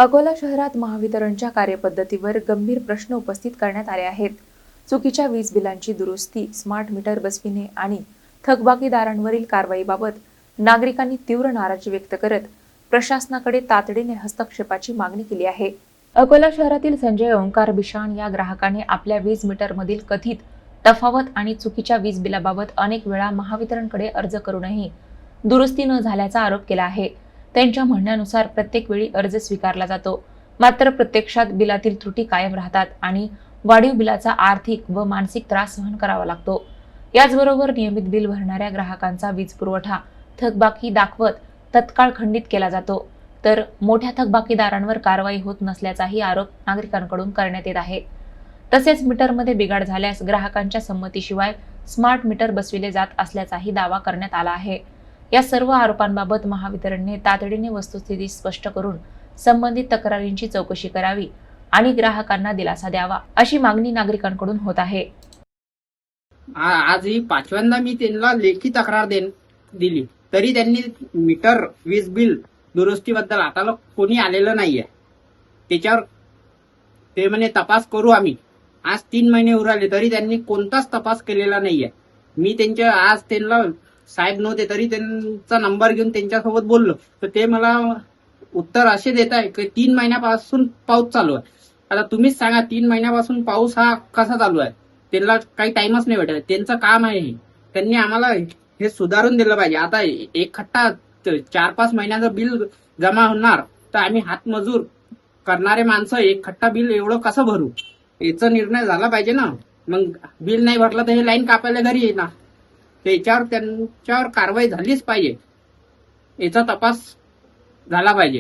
अकोला शहरात महावितरणच्या कार्यपद्धतीवर गंभीर प्रश्न उपस्थित करण्यात आले आहेत। चुकीच्या वीज बिलांची दुरुस्ती, स्मार्ट मीटर बसविणे आणि थकबाकीदारांवरील कारवाईबाबत नागरिकांनी तीव्र नाराजी व्यक्त करत प्रशासनाकडे तातडीने हस्तक्षेपाची मागणी केली आहे। अकोला शहरातील संजय ओंकार बिशान या ग्राहकाने आपल्या वीज मीटरमधील कथित तफावत आणि चुकीच्या वीज बिलाबाबत अनेक वेळा महावितरणकडे अर्ज करूनही दुरुस्ती न झाल्याचा आरोप केला आहे। त्यांच्या म्हणण्यानुसार प्रत्येक वेळी अर्ज स्वीकारला जातो, मात्र प्रत्यक्षात बिलातील त्रुटी कायम राहतात आणि वाढीव बिलाचा आर्थिक व मानसिक त्रास सहन करावा लागतो। याचबरोबर नियमित बिल भरणाऱ्या ग्राहकांचा वीज पुरवठा थकबाकी दाखवत तत्काळ खंडित केला जातो, तर मोठ्या थकबाकीदारांवर कारवाई होत नसल्याचाही आरोप नागरिकांकडून करण्यात येत आहे। तसेच मीटरमध्ये बिघाड झाल्यास ग्राहकांच्या संमतीशिवाय स्मार्ट मीटर बसविले जात असल्याचाही दावा करण्यात आला आहे। या सर्व आरोपांबाबत महावितरणने तातडीने वस्तुस्थिती स्पष्ट करून संबंधित तक्रारींची चौकशी करावी आणि ग्राहकांना दिलासा द्यावा, अशी मागणी नागरिकांकडून होत आहे। आज ही पाचव्यांदा मी त्यांना लेखी तक्रार दिली, तरी त्यांनी मीटर वीज बिल दुरुस्तीबद्दल आता कोणी आलेलं नाहीये। त्याच्यावर ते म्हणे तपास करू आम्ही। आज 3 महिने उरले तरी त्यांनी कोणताच तपास केलेला नाहीये। मी त्यांना साहेब नव्हते तरी त्यांचा नंबर घेऊन त्यांच्यासोबत बोललो, तर ते मला उत्तर असे देत आहे की 3 महिन्यापासून पाऊस चालू आहे। आता तुम्हीच सांगा, 3 महिन्यापासून पाऊस हा कसा चालू आहे? त्यांना काही टाइमच नाही भेटत। त्यांचं काम आहे हे, त्यांनी आम्हाला हे सुधारून दिलं पाहिजे। आता एक खट्टा 4-5 महिन्याचं बिल जमा होणार, तर आम्ही हातमजूर करणारे माणसं एक खट्टा बिल एवढं कसं भरू? याचा निर्णय झाला पाहिजे ना। मग बिल नाही भरलं तर हे लाईन कापायला घरी येणार, त्यांच्यावर कारवाई झालीच पाहिजे। याचा तपास झाला पाहिजे।